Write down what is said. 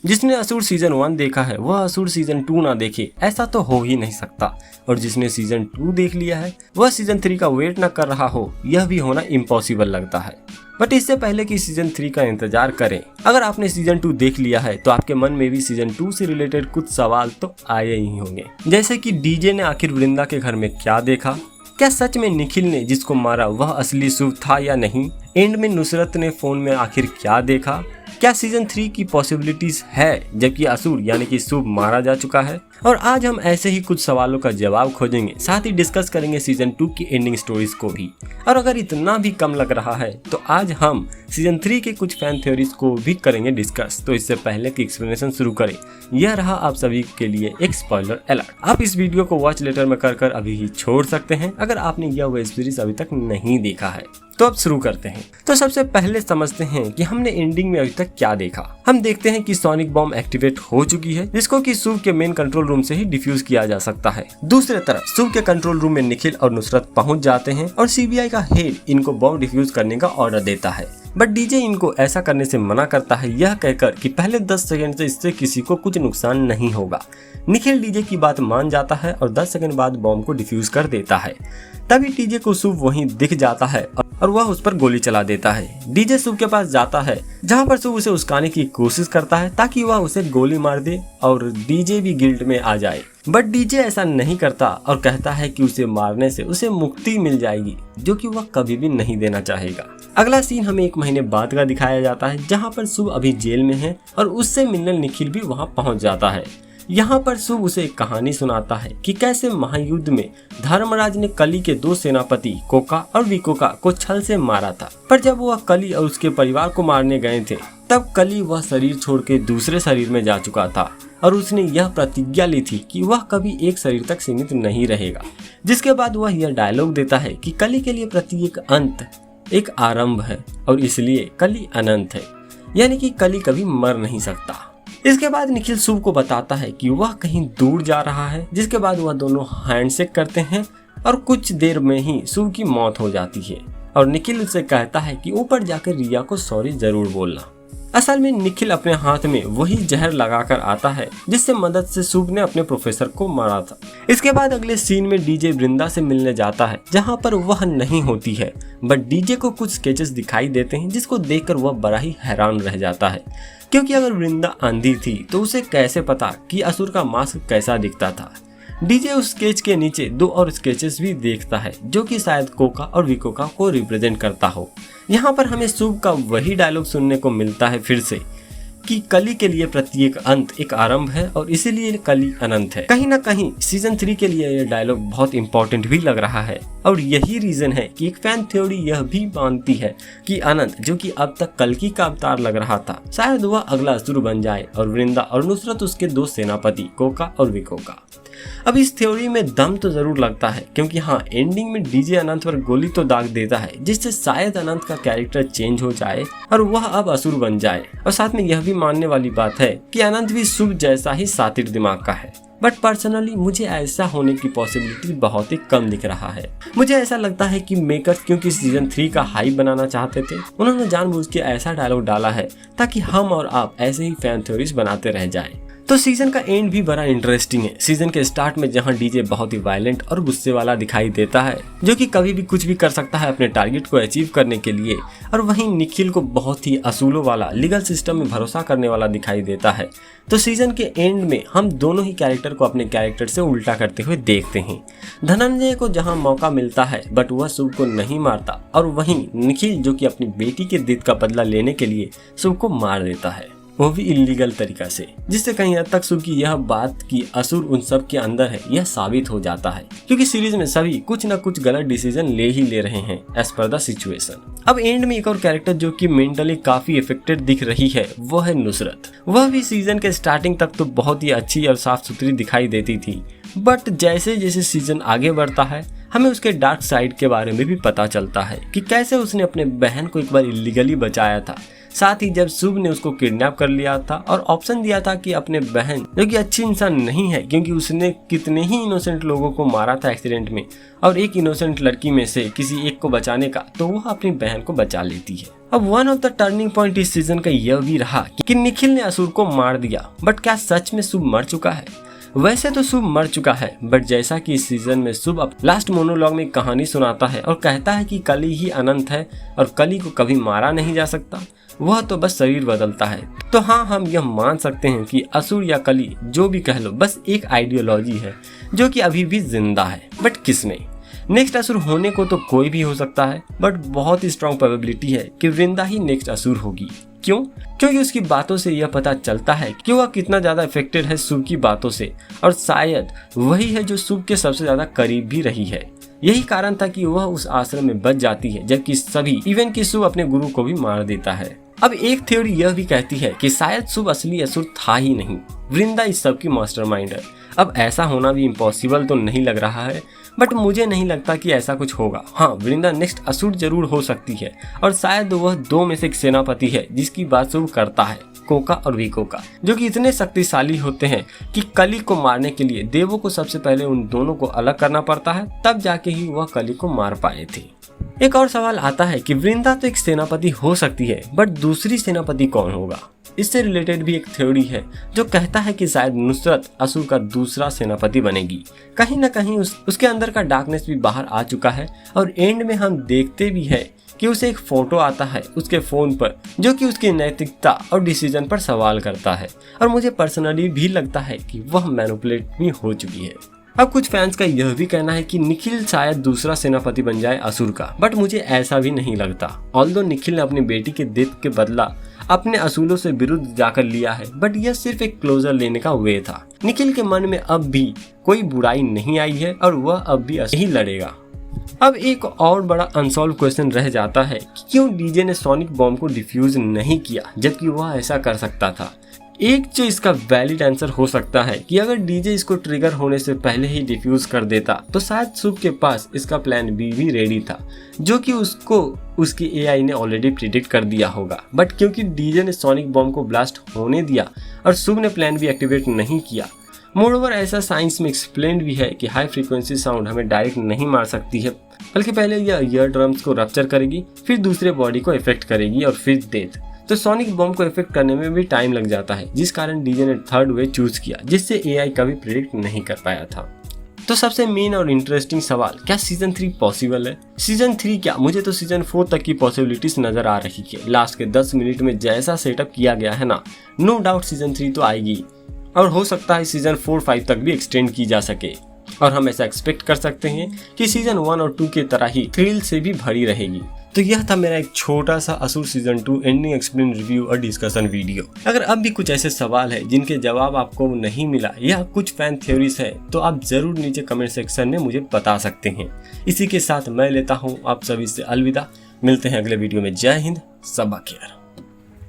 जिसने असुर सीजन 1 देखा है वह असुर सीजन 2 ना देखे, ऐसा तो हो ही नहीं सकता। और जिसने सीजन 2 देख लिया है वह सीजन 3 का वेट न कर रहा हो, यह भी होना इम्पॉसिबल लगता है। बट इससे पहले कि सीजन 3 का इंतजार करें, अगर आपने सीजन 2 देख लिया है तो आपके मन में भी सीजन 2 से रिलेटेड कुछ सवाल तो आए ही होंगे, जैसे कि डीजे ने आखिर वृंदा के घर में क्या देखा, क्या सच में निखिल ने जिसको मारा वह असली शुभ था या नहीं, एंड में नुसरत ने फोन में आखिर क्या देखा, क्या सीजन 3 की पॉसिबिलिटीज है जबकि असुर यानी कि शुभ मारा जा चुका है। और आज हम ऐसे ही कुछ सवालों का जवाब खोजेंगे, साथ ही डिस्कस करेंगे सीजन 2 की एंडिंग स्टोरीज को भी। और अगर इतना भी कम लग रहा है तो आज हम सीजन 3 के कुछ फैन थ्योरीज को भी करेंगे डिस्कस। तो इससे पहले कि एक्सप्लेनेशन शुरू करें, यह रहा आप सभी के लिए एक स्पॉइलर अलर्ट। आप इस वीडियो को वॉच लेटर में कर अभी ही छोड़ सकते हैं अगर आपने यह वेब सीरीज अभी तक नहीं देखा है। तो अब शुरू करते हैं। तो सबसे पहले समझते हैं कि हमने एंडिंग में अभी तक क्या देखा। हम देखते हैं कि सोनिक बॉम्ब एक्टिवेट हो चुकी है, जिसको कि शुभ के मेन कंट्रोल रूम से ही डिफ्यूज किया जा सकता है। दूसरी तरफ शुभ के कंट्रोल रूम में निखिल और नुसरत पहुंच जाते हैं और सीबीआई का हेड इनको बॉम्ब डिफ्यूज करने का ऑर्डर देता है। बट डीजे इनको ऐसा करने से मना करता है, यह कहकर कि पहले 10 सेकंड से इससे किसी को कुछ नुकसान नहीं होगा। निखिल डीजे की बात मान जाता है और 10 सेकंड बाद बॉम्ब को डिफ्यूज कर देता है। तभी डीजे को शुभ वहीं दिख जाता है और वह उस पर गोली चला देता है। डीजे शुभ के पास जाता है जहां पर शुभ उसे उस्काने की कोशिश करता है ताकि वह उसे गोली मार दे और डीजे भी गिल्ट में आ जाए। बट डीजे ऐसा नहीं करता और कहता है कि उसे मारने से उसे मुक्ति मिल जाएगी, जो कि वह कभी भी नहीं देना चाहेगा। अगला सीन हमें 1 महीने बाद का दिखाया जाता है, जहां पर शुभ अभी जेल में है और उससे मिलने निखिल भी वहां पहुंच जाता है। यहाँ पर शुभ उसे एक कहानी सुनाता है कि कैसे महायुद्ध में धर्मराज ने कली के 2 सेनापति कोका और विकोका को छल से मारा था। पर जब वह कली और उसके परिवार को मारने गए थे तब कली वह शरीर छोड़ के दूसरे शरीर में जा चुका था और उसने यह प्रतिज्ञा ली थी कि वह कभी एक शरीर तक सीमित नहीं रहेगा। जिसके बाद वह यह डायलॉग देता है कि कली के लिए प्रत्येक अंत एक आरंभ है और इसलिए कली अनंत है, यानी कि कली कभी मर नहीं सकता। इसके बाद निखिल शुभ को बताता है कि वह कहीं दूर जा रहा है, जिसके बाद वह दोनों हैंडशेक करते हैं और कुछ देर में ही शुभ की मौत हो जाती है और निखिल उसे कहता है कि ऊपर जाकर रिया को सॉरी जरूर बोलना। असल में निखिल अपने हाथ में वही जहर लगाकर आता है जिससे मदद से शुभ ने अपने प्रोफेसर को मारा था। इसके बाद अगले सीन में डीजे वृंदा से मिलने जाता है जहां पर वह नहीं होती है, बट डीजे को कुछ स्केचेस दिखाई देते हैं जिसको देखकर वह बड़ा ही हैरान रह जाता है, क्योंकि अगर वृंदा अंधी थी तो उसे कैसे पता कि असुर का मास्क कैसा दिखता था। डीजे उस स्केच के नीचे 2 और स्केचेस भी देखता है जो कि शायद कोका और विकोका को रिप्रेजेंट करता हो। यहाँ पर हमें शुभ का वही डायलॉग सुनने को मिलता है फिर से कि कली के लिए प्रत्येक अंत एक आरंभ है और इसीलिए कली अनंत है। कहीं ना कहीं सीजन 3 के लिए यह डायलॉग बहुत इंपॉर्टेंट भी लग रहा है और यही रीजन है कि एक फैन थ्योरी यह भी मानती है कि अनंत, जो कि अब तक कल्कि का अवतार लग रहा था, शायद वह अगला असुर बन जाए और वृंदा और नुसरत उसके 2 सेनापति कोका और विकोका। अब इस थ्योरी में दम तो जरूर लगता है, क्योंकि हाँ, एंडिंग में डीजे अनंत पर गोली तो दाग देता है जिससे शायद अनंत का कैरेक्टर चेंज हो जाए और वह अब असुर बन जाए। और साथ में यह भी मानने वाली बात है कि अनंत भी शुभ जैसा ही शातिर दिमाग का है। बट पर्सनली मुझे ऐसा होने की पॉसिबिलिटी बहुत ही कम दिख रहा है। मुझे ऐसा लगता है कि मेकर्स क्योंकि सीजन 3 का हाइप बनाना चाहते थे, उन्होंने जानबूझ के ऐसा डायलॉग डाला है ताकि हम और आप ऐसे ही फैन थ्योरीज बनाते रह जाएं। तो सीजन का एंड भी बड़ा इंटरेस्टिंग है। सीजन के स्टार्ट में जहां डीजे बहुत ही वायलेंट और गुस्से वाला दिखाई देता है, जो कि कभी भी कुछ भी कर सकता है अपने टारगेट को अचीव करने के लिए, और वहीं निखिल को बहुत ही असूलों वाला, लीगल सिस्टम में भरोसा करने वाला दिखाई देता है। तो सीजन के एंड में हम दोनों ही कैरेक्टर को अपने कैरेक्टर से उल्टा करते हुए देखते हैं। धनंजय को जहां मौका मिलता है बट वह शुभ को नहीं मारता, और वहीं निखिल जो कि अपनी बेटी के डेथ का बदला लेने के लिए शुभ को मार देता है, वो भी इलीगल तरीका से, जिससे कहीं हद तक शुभ की यह बात कि असुर उन सब के अंदर है यह साबित हो जाता है, क्योंकि सीरीज में सभी कुछ न कुछ गलत डिसीजन ले ही ले रहे हैं एज पर द सिचुएशन। अब एंड में एक और कैरेक्टर जो कि मेंटली काफी इफेक्टेड दिख रही है वो है नुसरत। वह भी सीजन के स्टार्टिंग तक तो बहुत ही अच्छी और साफ सुथरी दिखाई देती थी, बट जैसे जैसे सीजन आगे बढ़ता है हमें उसके डार्क साइड के बारे में भी पता चलता है कि कैसे उसने अपने बहन को एक बार इलीगली बचाया था। साथ ही जब शुभ ने उसको किडनैप कर लिया था और ऑप्शन दिया था कि अपने बहन, जो कि अच्छी इंसान नहीं है क्योंकि उसने कितने ही इनोसेंट लोगों को मारा था एक्सीडेंट में, और एक इनोसेंट लड़की में से किसी एक को बचाने का, तो वह अपनी बहन को बचा लेती है। अब one of the turning point इस सीजन का यह भी रहा कि निखिल ने असुर को मार दिया, बट क्या सच में शुभ मर चुका है? वैसे तो शुभ मर चुका है, बट जैसा कि इस सीजन में शुभ अब लास्ट मोनोलॉग में कहानी सुनाता है और कहता है कि कली ही अनंत है और कली को कभी मारा नहीं जा सकता, वह तो बस शरीर बदलता है। तो हाँ, हम यह मान सकते हैं कि असुर या कली जो भी कह लो बस एक आइडियोलॉजी है जो कि अभी भी जिंदा है। बट किसमें? नेक्स्ट असुर होने को तो कोई भी हो सकता है, बट बहुत ही स्ट्रॉन्ग प्रोबेबिलिटी है कि वृंदा ही नेक्स्ट असुर होगी। क्यों? क्योंकि उसकी बातों से यह पता चलता है कि वह कितना ज्यादा इफेक्टेड है शुभ की बातों से, और शायद वही है जो शुभ के सबसे ज्यादा करीब भी रही है। यही कारण था कि वह उस आश्रम में बच जाती है, जबकि सभी इवन कि शुभ अपने गुरु को भी मार देता है। अब एक थ्योरी यह भी कहती है कि शायद शुभ असली असुर था ही नहीं, वृंदा इस सब की मास्टरमाइंड है। अब ऐसा होना भी इम्पॉसिबल तो नहीं लग रहा है, बट मुझे नहीं लगता कि ऐसा कुछ होगा। हाँ, वृंदा नेक्स्ट असुर जरूर हो सकती है, और शायद वह दो में से एक सेनापति है जिसकी बात शुभ करता है, कोका और विकोका, जो कि इतने शक्तिशाली होते हैं कि कली को मारने के लिए देवों को सबसे पहले उन दोनों को अलग करना पड़ता है, तब जाके ही वह कली को मार पाए थे। एक और सवाल आता है कि वृंदा तो एक सेनापति हो सकती है, बट दूसरी सेनापति कौन होगा? इससे रिलेटेड भी एक थ्योरी है जो कहता है कि शायद नुसरत असुर का दूसरा सेनापति बनेगी। कहीं ना कहीं उसके अंदर का डार्कनेस भी बाहर आ चुका है, और एंड में हम देखते भी है कि उसे एक फोटो आता है उसके फोन पर जो कि उसकी नैतिकता और डिसीजन पर सवाल करता है, और मुझे पर्सनली भी लगता है कि वह मैनिपुलेट भी हो चुकी है। अब कुछ फैंस का यह भी कहना है कि निखिल शायद दूसरा सेनापति बन जाए असुर का, बट मुझे ऐसा भी नहीं लगता। ऑल्दो निखिल ने अपनी बेटी के डेथ के बदला अपने असूलों से विरुद्ध जाकर लिया है, बट यह सिर्फ एक क्लोजर लेने का वे था। निखिल के मन में अब भी कोई बुराई नहीं आई है और वह अब भी ही लड़ेगा। अब एक और बड़ा अनसॉल्व क्वेश्चन रह जाता है कि क्यों डीजे ने सोनिक बॉम्ब को डिफ्यूज नहीं किया, जबकि वह ऐसा कर सकता था। एक जो इसका वैलिड आंसर हो सकता है कि अगर डीजे इसको ट्रिगर होने से पहले ही डिफ्यूज कर देता तो शायद शुभ के पास इसका प्लान बी भी रेडी था, जो कि उसको उसकी एआई ने ऑलरेडी प्रिडिक्ट कर दिया होगा। बट क्योंकि डीजे ने सोनिक बॉम्ब को ब्लास्ट होने दिया और शुभ ने प्लान भी एक्टिवेट नहीं किया, मोरओवर ऐसा साइंस में एक्सप्लेन भी है कि हाई फ्रीक्वेंसी साउंड हमें डायरेक्ट नहीं मार सकती है, बल्कि पहले यह ईयर ड्रम्स को रप्चर करेगी, फिर दूसरे बॉडी को इफेक्ट करेगी और फिर डेथ। तो सोनिक बॉम्ब को इफेक्ट करने में भी टाइम लग जाता है, जिस कारण डीजे ने थर्ड वे चूज किया, जिससे एआई कभी प्रिडिक्ट नहीं कर पाया था। तो सबसे मेन और इंटरेस्टिंग सवाल, क्या सीजन 3 पॉसिबल है? सीजन 3 क्या, मुझे तो सीजन 4 तक की पॉसिबिलिटीज नजर आ रही है। लास्ट के 10 मिनट में जैसा सेटअप किया गया है ना, नो डाउट सीजन 3 तो आएगी, और हो सकता है सीजन 4-5 तक भी एक्सटेंड की जा सके, और हम ऐसा एक्सपेक्ट कर सकते हैं कि सीजन 1 और 2 की तरह ही थ्रिल से भी भरी रहेगी। तो यह था मेरा एक छोटा सा असुर सीजन 2 एंडिंग एक्सप्लेन रिव्यू और डिस्कशन वीडियो। अगर अब भी कुछ ऐसे सवाल है जिनके जवाब आपको नहीं मिला या कुछ फैन थ्योरीज है, तो आप जरूर नीचे कमेंट सेक्शन में मुझे बता सकते हैं। इसी के साथ मैं लेता हूँ आप सभी से अलविदा, मिलते हैं अगले वीडियो में। जय हिंद, सबा खैर।